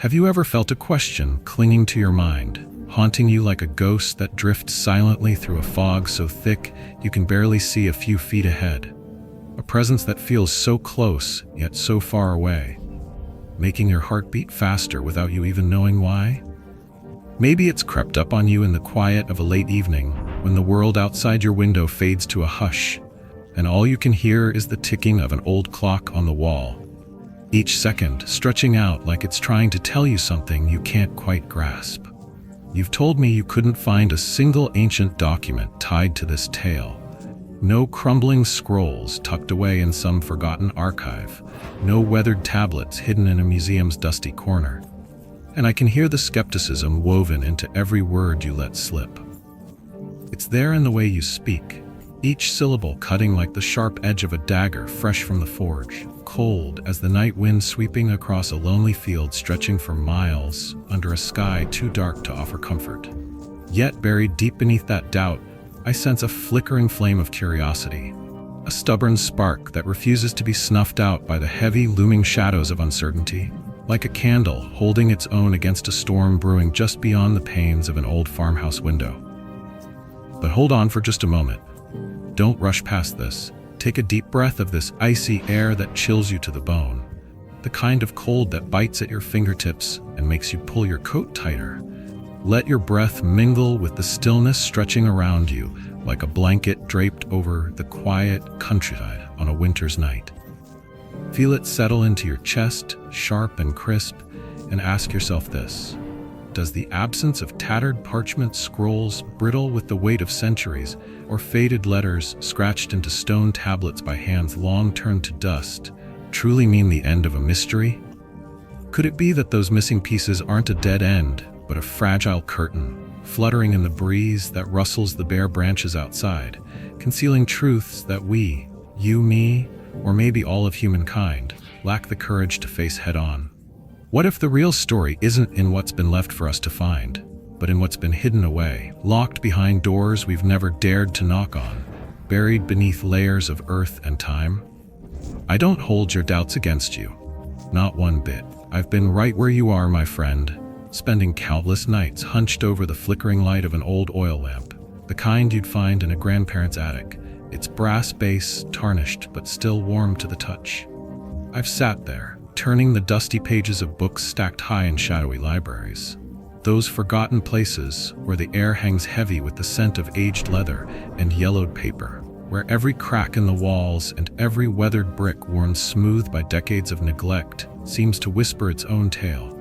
Have you ever felt a question clinging to your mind, haunting you like a ghost that drifts silently through a fog so thick you can barely see a few feet ahead? A presence that feels so close, yet so far away, making your heart beat faster without you even knowing why? Maybe it's crept up on you in the quiet of a late evening, when the world outside your window fades to a hush, and all you can hear is the ticking of an old clock on the wall, each second stretching out like it's trying to tell you something you can't quite grasp. You've told me you couldn't find a single ancient document tied to this tale. No crumbling scrolls tucked away in some forgotten archive, no weathered tablets hidden in a museum's dusty corner. And I can hear the skepticism woven into every word you let slip. It's there in the way you speak, each syllable cutting like the sharp edge of a dagger fresh from the forge, cold as the night wind sweeping across a lonely field stretching for miles under a sky too dark to offer comfort. Yet buried deep beneath that doubt, I sense a flickering flame of curiosity, a stubborn spark that refuses to be snuffed out by the heavy, looming shadows of uncertainty, like a candle holding its own against a storm brewing just beyond the panes of an old farmhouse window. But hold on for just a moment. Don't rush past this. Take a deep breath of this icy air that chills you to the bone, the kind of cold that bites at your fingertips and makes you pull your coat tighter. Let your breath mingle with the stillness stretching around you like a blanket draped over the quiet countryside on a winter's night. Feel it settle into your chest, sharp and crisp, and ask yourself this: does the absence of tattered parchment scrolls, brittle with the weight of centuries, or faded letters scratched into stone tablets by hands long turned to dust, truly mean the end of a mystery? Could it be that those missing pieces aren't a dead end, but a fragile curtain, fluttering in the breeze that rustles the bare branches outside, concealing truths that we, you, me, or maybe all of humankind, lack the courage to face head-on? What if the real story isn't in what's been left for us to find, but in what's been hidden away, locked behind doors we've never dared to knock on, buried beneath layers of earth and time? I don't hold your doubts against you. Not one bit. I've been right where you are, my friend, spending countless nights hunched over the flickering light of an old oil lamp, the kind you'd find in a grandparent's attic, its brass base tarnished but still warm to the touch. I've sat there, turning the dusty pages of books stacked high in shadowy libraries. Those forgotten places where the air hangs heavy with the scent of aged leather and yellowed paper, where every crack in the walls and every weathered brick worn smooth by decades of neglect seems to whisper its own tale.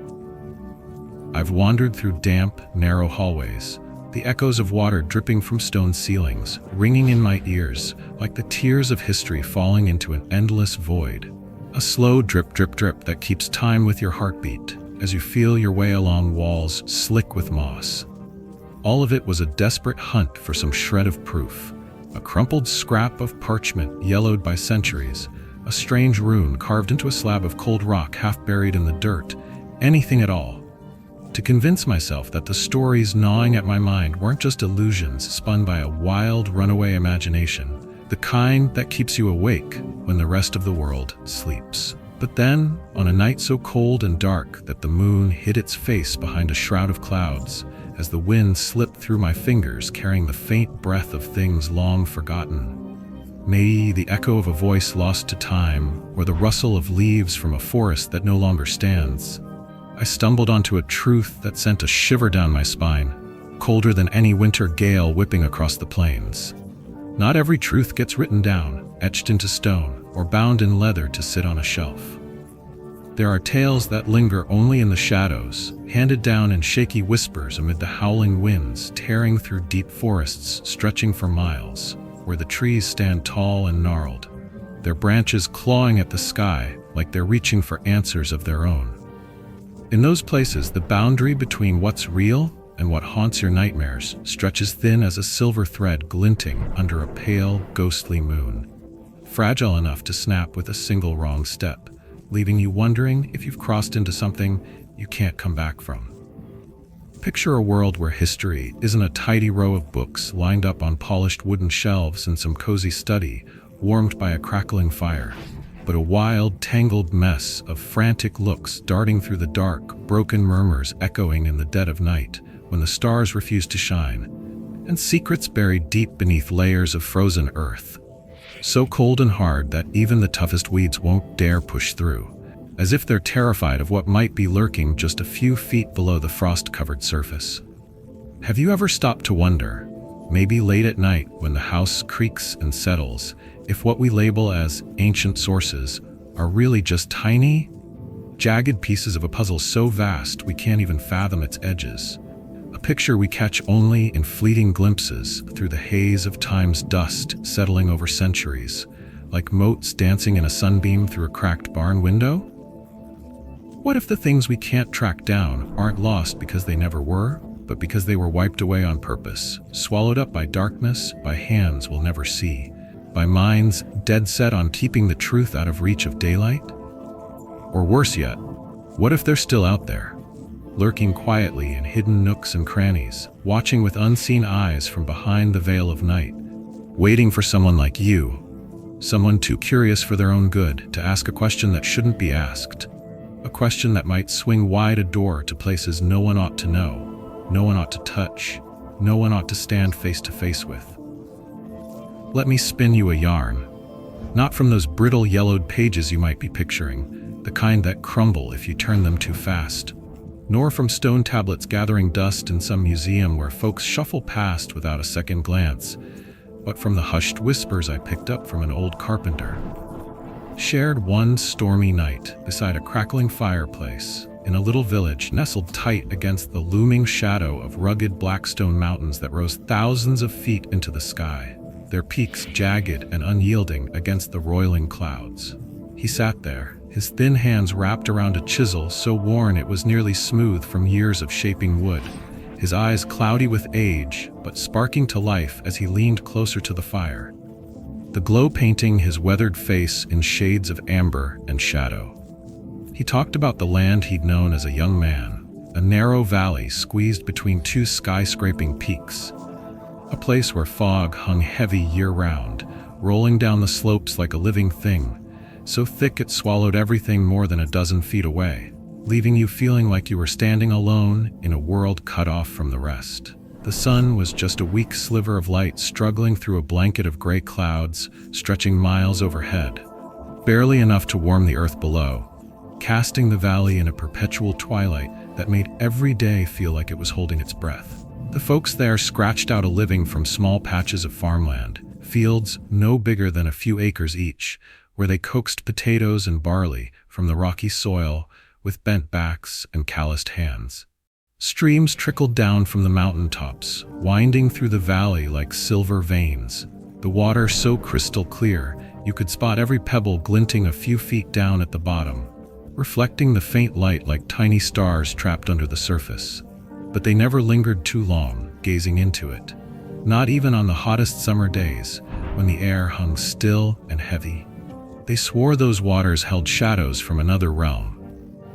I've wandered through damp, narrow hallways, the echoes of water dripping from stone ceilings, ringing in my ears like the tears of history falling into an endless void. A slow drip, drip, drip that keeps time with your heartbeat as you feel your way along walls slick with moss. All of it was a desperate hunt for some shred of proof, a crumpled scrap of parchment yellowed by centuries, a strange rune carved into a slab of cold rock half buried in the dirt, anything at all, to convince myself that the stories gnawing at my mind weren't just illusions spun by a wild, runaway imagination, the kind that keeps you awake when the rest of the world sleeps. But then, on a night so cold and dark that the moon hid its face behind a shroud of clouds, as the wind slipped through my fingers carrying the faint breath of things long forgotten, maybe the echo of a voice lost to time, or the rustle of leaves from a forest that no longer stands, I stumbled onto a truth that sent a shiver down my spine, colder than any winter gale whipping across the plains. Not every truth gets written down, etched into stone, or bound in leather to sit on a shelf. There are tales that linger only in the shadows, handed down in shaky whispers amid the howling winds tearing through deep forests stretching for miles, where the trees stand tall and gnarled, their branches clawing at the sky like they're reaching for answers of their own. In those places, the boundary between what's real and what haunts your nightmares stretches thin as a silver thread glinting under a pale, ghostly moon, fragile enough to snap with a single wrong step, leaving you wondering if you've crossed into something you can't come back from. Picture a world where history isn't a tidy row of books lined up on polished wooden shelves in some cozy study warmed by a crackling fire, but a wild, tangled mess of frantic looks darting through the dark, broken murmurs echoing in the dead of night when the stars refuse to shine, and secrets buried deep beneath layers of frozen earth, so cold and hard that even the toughest weeds won't dare push through, as if they're terrified of what might be lurking just a few feet below the frost-covered surface. Have you ever stopped to wonder, maybe late at night when the house creaks and settles, if what we label as ancient sources are really just tiny, jagged pieces of a puzzle so vast we can't even fathom its edges? A picture we catch only in fleeting glimpses through the haze of time's dust settling over centuries, like motes dancing in a sunbeam through a cracked barn window? What if the things we can't track down aren't lost because they never were, but because they were wiped away on purpose, swallowed up by darkness, by hands we'll never see, by minds dead set on keeping the truth out of reach of daylight? Or worse yet, what if they're still out there, lurking quietly in hidden nooks and crannies, watching with unseen eyes from behind the veil of night, waiting for someone like you, someone too curious for their own good to ask a question that shouldn't be asked, a question that might swing wide a door to places no one ought to know, no one ought to touch, no one ought to stand face to face with. Let me spin you a yarn, not from those brittle yellowed pages you might be picturing, the kind that crumble if you turn them too fast, nor from stone tablets gathering dust in some museum where folks shuffle past without a second glance, but from the hushed whispers I picked up from an old carpenter, shared one stormy night beside a crackling fireplace in a little village nestled tight against the looming shadow of rugged black stone mountains that rose thousands of feet into the sky, their peaks jagged and unyielding against the roiling clouds. He sat there, his thin hands wrapped around a chisel so worn it was nearly smooth from years of shaping wood, his eyes cloudy with age but sparking to life as he leaned closer to the fire, the glow painting his weathered face in shades of amber and shadow. He talked about the land he'd known as a young man, a narrow valley squeezed between two skyscraping peaks, a place where fog hung heavy year-round, rolling down the slopes like a living thing, so thick it swallowed everything more than a dozen feet away, leaving you feeling like you were standing alone in a world cut off from the rest. The sun was just a weak sliver of light struggling through a blanket of gray clouds, stretching miles overhead, barely enough to warm the earth below, casting the valley in a perpetual twilight that made every day feel like it was holding its breath. The folks there scratched out a living from small patches of farmland, fields no bigger than a few acres each, where they coaxed potatoes and barley from the rocky soil with bent backs and calloused hands. Streams trickled down from the mountaintops, winding through the valley like silver veins, the water so crystal clear you could spot every pebble glinting a few feet down at the bottom, reflecting the faint light like tiny stars trapped under the surface. But they never lingered too long, gazing into it, not even on the hottest summer days, when the air hung still and heavy. They swore those waters held shadows from another realm,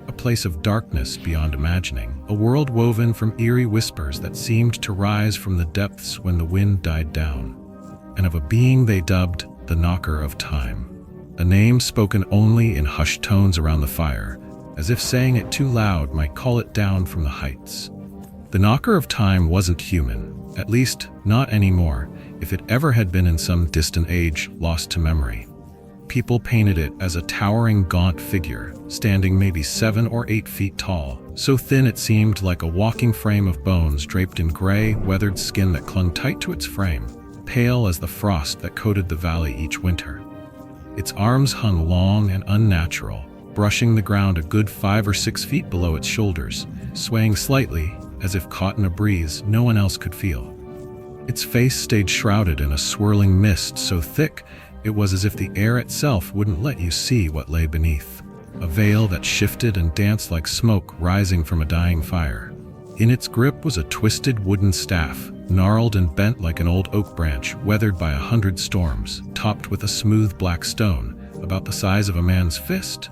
a place of darkness beyond imagining, a world woven from eerie whispers that seemed to rise from the depths when the wind died down, and of a being they dubbed the Knocker of Time, a name spoken only in hushed tones around the fire, as if saying it too loud might call it down from the heights. The Knocker of Time wasn't human, at least not anymore, if it ever had been in some distant age lost to memory. People painted it as a towering gaunt figure, standing maybe 7 or 8 feet tall, so thin it seemed like a walking frame of bones draped in gray, weathered skin that clung tight to its frame, pale as the frost that coated the valley each winter. Its arms hung long and unnatural, brushing the ground a good 5 or 6 feet below its shoulders, swaying slightly, as if caught in a breeze no one else could feel. Its face stayed shrouded in a swirling mist so thick it was as if the air itself wouldn't let you see what lay beneath, a veil that shifted and danced like smoke rising from a dying fire. In its grip was a twisted wooden staff, gnarled and bent like an old oak branch weathered by 100 storms, topped with a smooth black stone, about the size of a man's fist,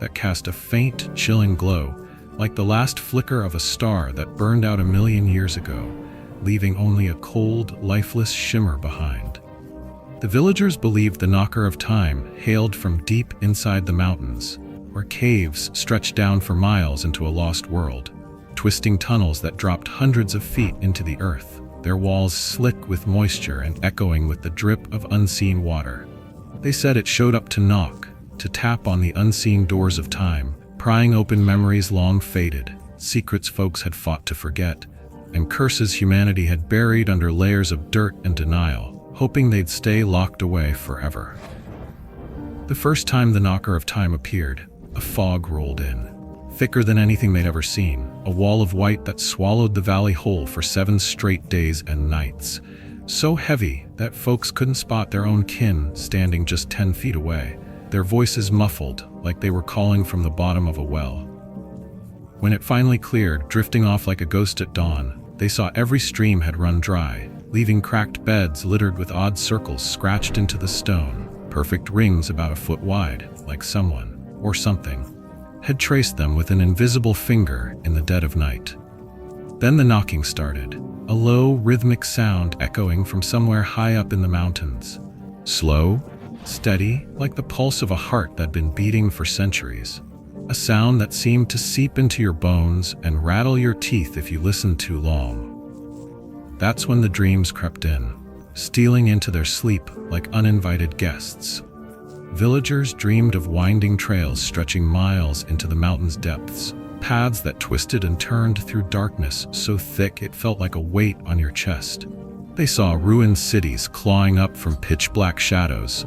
that cast a faint, chilling glow, like the last flicker of a star that burned out 1,000,000 years ago, leaving only a cold, lifeless shimmer behind. The villagers believed the knocker of time hailed from deep inside the mountains, where caves stretched down for miles into a lost world, twisting tunnels that dropped hundreds of feet into the earth, their walls slick with moisture and echoing with the drip of unseen water. They said it showed up to knock, to tap on the unseen doors of time, prying open memories long faded, secrets folks had fought to forget, and curses humanity had buried under layers of dirt and denial, hoping they'd stay locked away forever. The first time the knocker of time appeared, a fog rolled in, thicker than anything they'd ever seen, a wall of white that swallowed the valley whole for 7 straight days and nights, so heavy that folks couldn't spot their own kin standing just 10 feet away, their voices muffled like they were calling from the bottom of a well. When it finally cleared, drifting off like a ghost at dawn, they saw every stream had run dry, leaving cracked beds littered with odd circles scratched into the stone, perfect rings about a foot wide, like someone, or something, had traced them with an invisible finger in the dead of night. Then the knocking started, a low, rhythmic sound echoing from somewhere high up in the mountains. Slow, steady, like the pulse of a heart that'd been beating for centuries. A sound that seemed to seep into your bones and rattle your teeth if you listened too long. That's when the dreams crept in, stealing into their sleep like uninvited guests. Villagers dreamed of winding trails stretching miles into the mountain's depths, paths that twisted and turned through darkness so thick it felt like a weight on your chest. They saw ruined cities clawing up from pitch-black shadows,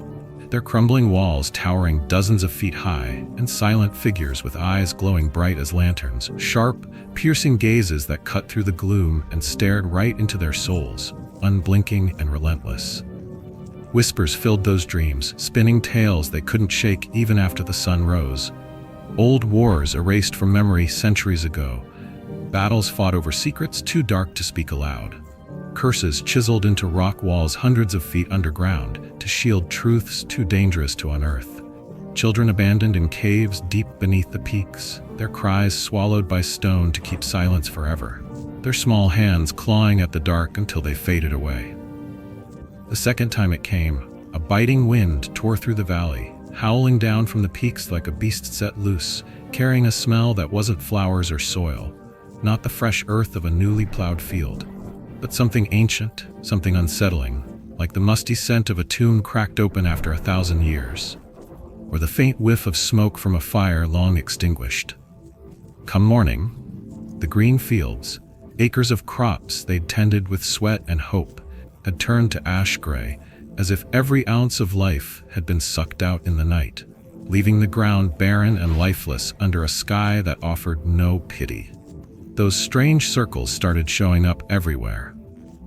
their crumbling walls towering dozens of feet high, and silent figures with eyes glowing bright as lanterns, sharp, piercing gazes that cut through the gloom and stared right into their souls, unblinking and relentless. Whispers filled those dreams, spinning tales they couldn't shake even after the sun rose. Old wars erased from memory centuries ago, battles fought over secrets too dark to speak aloud. Curses chiseled into rock walls hundreds of feet underground to shield truths too dangerous to unearth. Children abandoned in caves deep beneath the peaks, their cries swallowed by stone to keep silence forever, their small hands clawing at the dark until they faded away. The second time it came, a biting wind tore through the valley, howling down from the peaks like a beast set loose, carrying a smell that wasn't flowers or soil, not the fresh earth of a newly plowed field, but something ancient, something unsettling, like the musty scent of a tomb cracked open after 1,000 years, or the faint whiff of smoke from a fire long extinguished. Come morning, the green fields, acres of crops they'd tended with sweat and hope, had turned to ash gray, as if every ounce of life had been sucked out in the night, leaving the ground barren and lifeless under a sky that offered no pity. Those strange circles started showing up everywhere,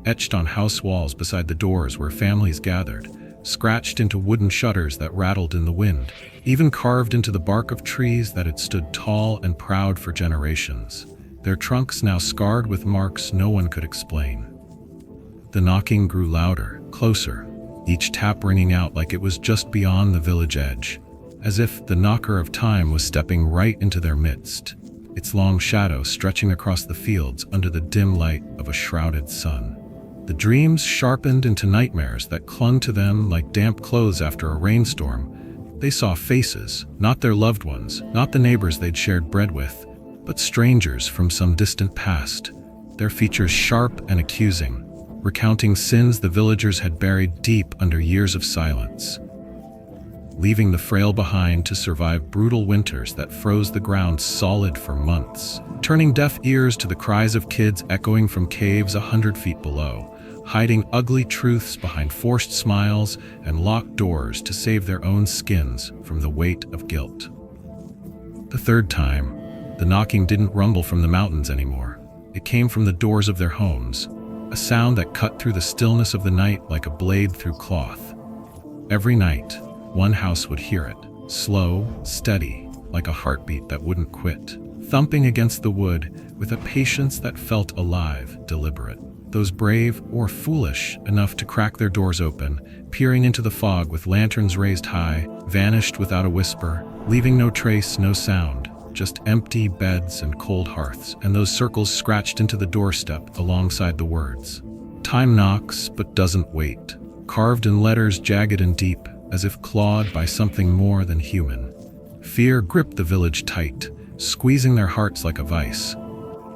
etched on house walls beside the doors where families gathered, scratched into wooden shutters that rattled in the wind, even carved into the bark of trees that had stood tall and proud for generations, their trunks now scarred with marks no one could explain. The knocking grew louder, closer, each tap ringing out like it was just beyond the village edge, as if the knocker of time was stepping right into their midst, its long shadow stretching across the fields under the dim light of a shrouded sun. The dreams sharpened into nightmares that clung to them like damp clothes after a rainstorm. They saw faces, not their loved ones, not the neighbors they'd shared bread with, but strangers from some distant past, their features sharp and accusing, recounting sins the villagers had buried deep under years of silence, leaving the frail behind to survive brutal winters that froze the ground solid for months, turning deaf ears to the cries of kids echoing from caves 100 feet below, hiding ugly truths behind forced smiles and locked doors to save their own skins from the weight of guilt. The third time, the knocking didn't rumble from the mountains anymore. It came from the doors of their homes, a sound that cut through the stillness of the night like a blade through cloth. Every night, one house would hear it, slow, steady, like a heartbeat that wouldn't quit, thumping against the wood with a patience that felt alive, deliberate. Those brave or foolish enough to crack their doors open, peering into the fog with lanterns raised high, vanished without a whisper, leaving no trace, no sound, just empty beds and cold hearths, and those circles scratched into the doorstep alongside the words. Time knocks but doesn't wait, carved in letters jagged and deep, as if clawed by something more than human. Fear gripped the village tight, squeezing their hearts like a vice.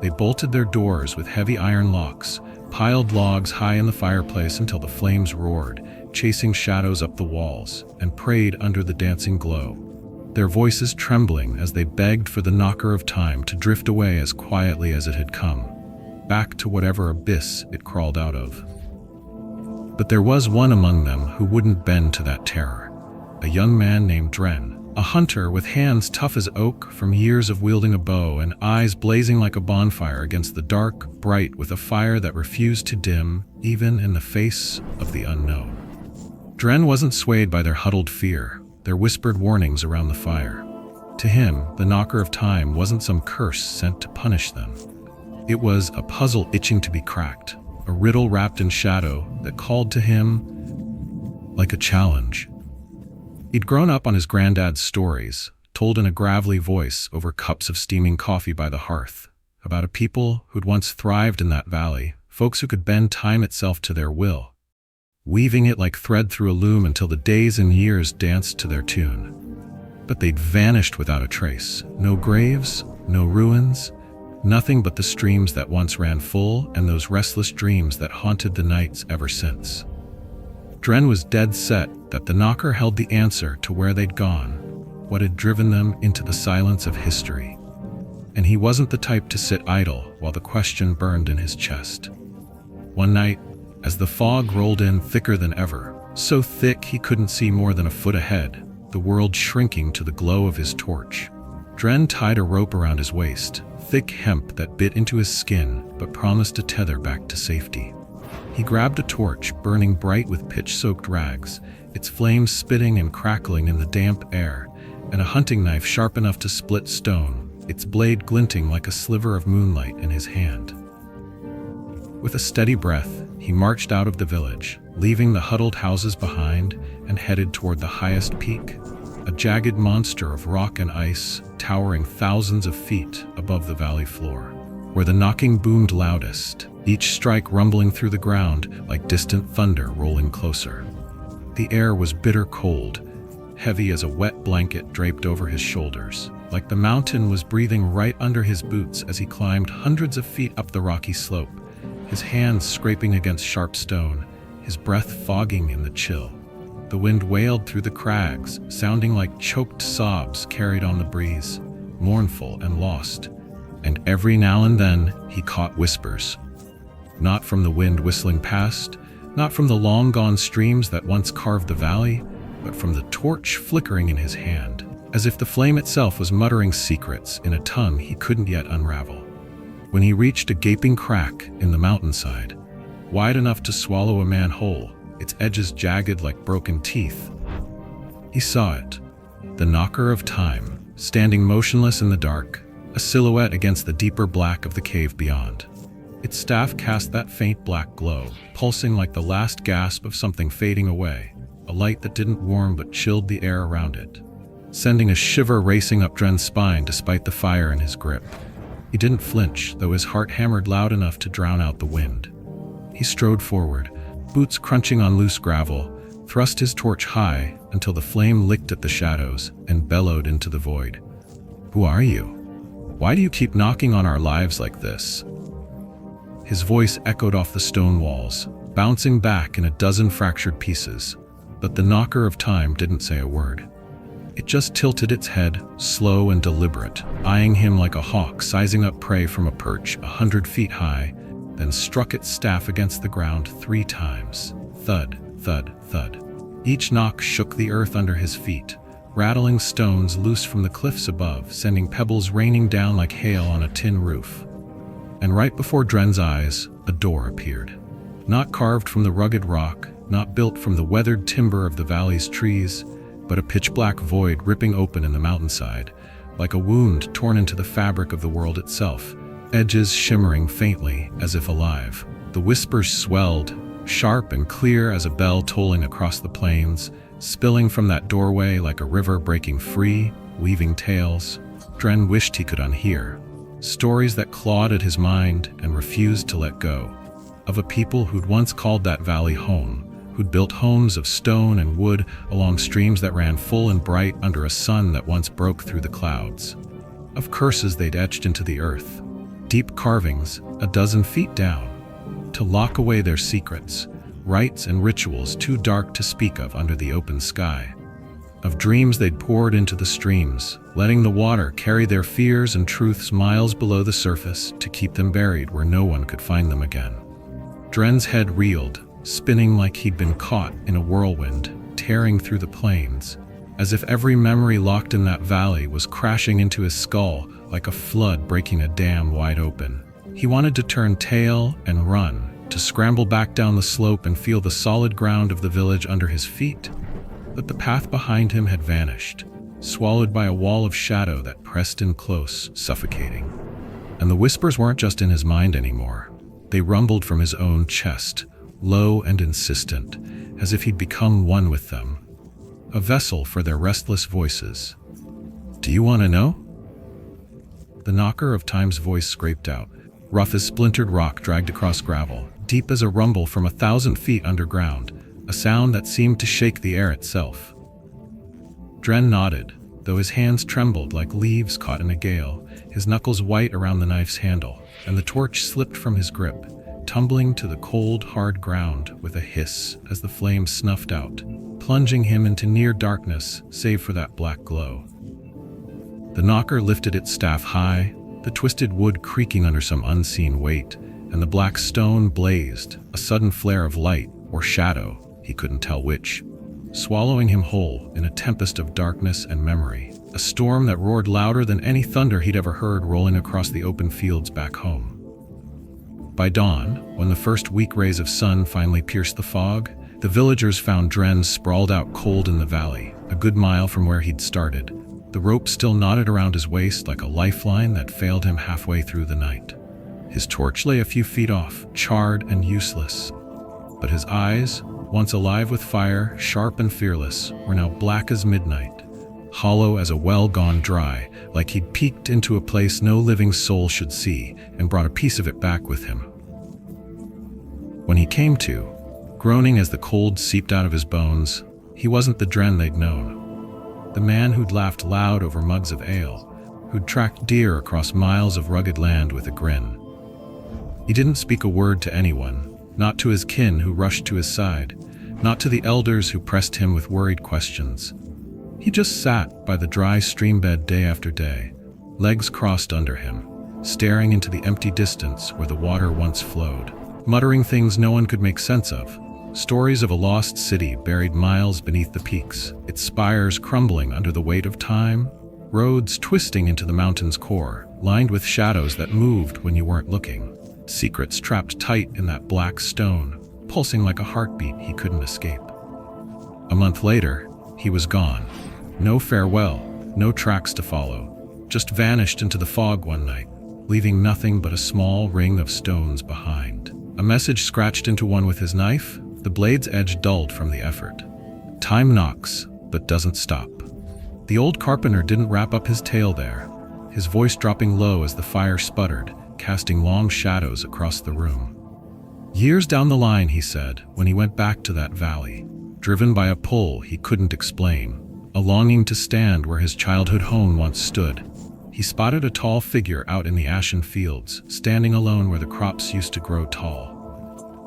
They bolted their doors with heavy iron locks, piled logs high in the fireplace until the flames roared, chasing shadows up the walls, and prayed under the dancing glow, their voices trembling as they begged for the knocker of time to drift away as quietly as it had come, back to whatever abyss it crawled out of. But there was one among them who wouldn't bend to that terror, a young man named Dren, a hunter with hands tough as oak from years of wielding a bow and eyes blazing like a bonfire against the dark, bright with a fire that refused to dim even in the face of the unknown. Dren wasn't swayed by their huddled fear, their whispered warnings around the fire. To him, the knocker of time wasn't some curse sent to punish them. It was a puzzle itching to be cracked, a riddle wrapped in shadow that called to him like a challenge. He'd grown up on his granddad's stories, told in a gravelly voice over cups of steaming coffee by the hearth, about a people who'd once thrived in that valley, folks who could bend time itself to their will, weaving it like thread through a loom until the days and years danced to their tune. But they'd vanished without a trace. No graves, no ruins, nothing but the streams that once ran full and those restless dreams that haunted the nights ever since. Dren was dead set that the knocker held the answer to where they'd gone, what had driven them into the silence of history. And he wasn't the type to sit idle while the question burned in his chest. One night, as the fog rolled in thicker than ever, so thick he couldn't see more than a foot ahead, the world shrinking to the glow of his torch, Dren tied a rope around his waist, thick hemp that bit into his skin but promised to tether back to safety. He grabbed a torch burning bright with pitch-soaked rags, its flames spitting and crackling in the damp air, and a hunting knife sharp enough to split stone, its blade glinting like a sliver of moonlight in his hand. With a steady breath, he marched out of the village, leaving the huddled houses behind, and headed toward the highest peak, a jagged monster of rock and ice towering thousands of feet above the valley floor, where the knocking boomed loudest, each strike rumbling through the ground like distant thunder rolling closer. The air was bitter cold, heavy as a wet blanket draped over his shoulders, like the mountain was breathing right under his boots as he climbed hundreds of feet up the rocky slope, his hands scraping against sharp stone, his breath fogging in the chill. The wind wailed through the crags, sounding like choked sobs carried on the breeze, mournful and lost, and every now and then he caught whispers. Not from the wind whistling past, not from the long-gone streams that once carved the valley, but from the torch flickering in his hand, as if the flame itself was muttering secrets in a tongue he couldn't yet unravel. When he reached a gaping crack in the mountainside, wide enough to swallow a man whole, its edges jagged like broken teeth, he saw it, the knocker of time, standing motionless in the dark, a silhouette against the deeper black of the cave beyond. Its staff cast that faint black glow, pulsing like the last gasp of something fading away, a light that didn't warm but chilled the air around it, sending a shiver racing up Dren's spine despite the fire in his grip. He didn't flinch, though his heart hammered loud enough to drown out the wind. He strode forward, boots crunching on loose gravel, thrust his torch high until the flame licked at the shadows and bellowed into the void. "Who are you? Why do you keep knocking on our lives like this?" His voice echoed off the stone walls, bouncing back in a dozen fractured pieces, but the knocker of time didn't say a word. It just tilted its head, slow and deliberate, eyeing him like a hawk sizing up prey from a perch 100 feet high, then struck its staff against the ground 3 times. Thud, thud, thud. Each knock shook the earth under his feet, rattling stones loose from the cliffs above, sending pebbles raining down like hail on a tin roof. And right before Dren's eyes, a door appeared. Not carved from the rugged rock, not built from the weathered timber of the valley's trees, but a pitch-black void ripping open in the mountainside, like a wound torn into the fabric of the world itself, edges shimmering faintly as if alive. The whispers swelled, sharp and clear as a bell tolling across the plains, spilling from that doorway like a river breaking free, weaving tales Dren wished he could unhear. Stories that clawed at his mind and refused to let go, of a people who'd once called that valley home, who'd built homes of stone and wood along streams that ran full and bright under a sun that once broke through the clouds. Of curses they'd etched into the earth, deep carvings a dozen feet down, to lock away their secrets, rites and rituals too dark to speak of under the open sky. Of dreams they'd poured into the streams, letting the water carry their fears and truths miles below the surface to keep them buried where no one could find them again. Dren's head reeled, spinning like he'd been caught in a whirlwind, tearing through the plains, as if every memory locked in that valley was crashing into his skull like a flood breaking a dam wide open. He wanted to turn tail and run, to scramble back down the slope and feel the solid ground of the village under his feet. But the path behind him had vanished, swallowed by a wall of shadow that pressed in close, suffocating. And the whispers weren't just in his mind anymore. They rumbled from his own chest, low and insistent, as if he'd become one with them, a vessel for their restless voices. "Do you want to know?" The knocker of time's voice scraped out, rough as splintered rock dragged across gravel, deep as a rumble from 1,000 feet underground, a sound that seemed to shake the air itself. Dren nodded, though his hands trembled like leaves caught in a gale, his knuckles white around the knife's handle, and the torch slipped from his grip, tumbling to the cold, hard ground with a hiss as the flame snuffed out, plunging him into near darkness save for that black glow. The knocker lifted its staff high, the twisted wood creaking under some unseen weight, and the black stone blazed, a sudden flare of light or shadow, he couldn't tell which, swallowing him whole in a tempest of darkness and memory, a storm that roared louder than any thunder he'd ever heard rolling across the open fields back home. By dawn, when the first weak rays of sun finally pierced the fog, the villagers found Dren sprawled out cold in the valley, a good mile from where he'd started, the rope still knotted around his waist like a lifeline that failed him halfway through the night. His torch lay a few feet off, charred and useless, but his eyes, once alive with fire, sharp and fearless, were now black as midnight, hollow as a well gone dry, like he'd peeked into a place no living soul should see and brought a piece of it back with him. When he came to, groaning as the cold seeped out of his bones, he wasn't the Dren they'd known. The man who'd laughed loud over mugs of ale, who'd tracked deer across miles of rugged land with a grin. He didn't speak a word to anyone, not to his kin who rushed to his side, not to the elders who pressed him with worried questions. He just sat by the dry stream bed day after day, legs crossed under him, staring into the empty distance where the water once flowed, muttering things no one could make sense of, stories of a lost city buried miles beneath the peaks, its spires crumbling under the weight of time, roads twisting into the mountain's core, lined with shadows that moved when you weren't looking, secrets trapped tight in that black stone, pulsing like a heartbeat he couldn't escape. A month later, he was gone. No farewell, no tracks to follow, just vanished into the fog one night, leaving nothing but a small ring of stones behind. A message scratched into one with his knife, the blade's edge dulled from the effort. Time knocks, but doesn't stop. The old carpenter didn't wrap up his tale there, his voice dropping low as the fire sputtered, casting long shadows across the room. Years down the line, he said, when he went back to that valley, driven by a pull he couldn't explain, a longing to stand where his childhood home once stood, he spotted a tall figure out in the ashen fields, standing alone where the crops used to grow tall.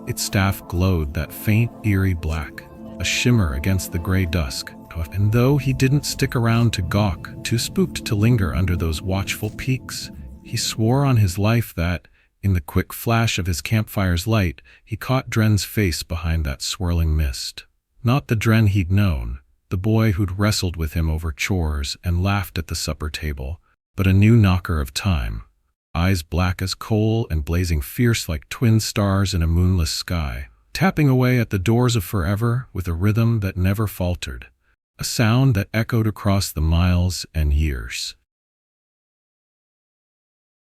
Its staff glowed that faint, eerie black, a shimmer against the gray dusk, and though he didn't stick around to gawk, too spooked to linger under those watchful peaks, he swore on his life that, in the quick flash of his campfire's light, he caught Dren's face behind that swirling mist. Not the Dren he'd known, the boy who'd wrestled with him over chores and laughed at the supper table, but a new knocker of time, eyes black as coal and blazing fierce like twin stars in a moonless sky, tapping away at the doors of forever with a rhythm that never faltered, a sound that echoed across the miles and years.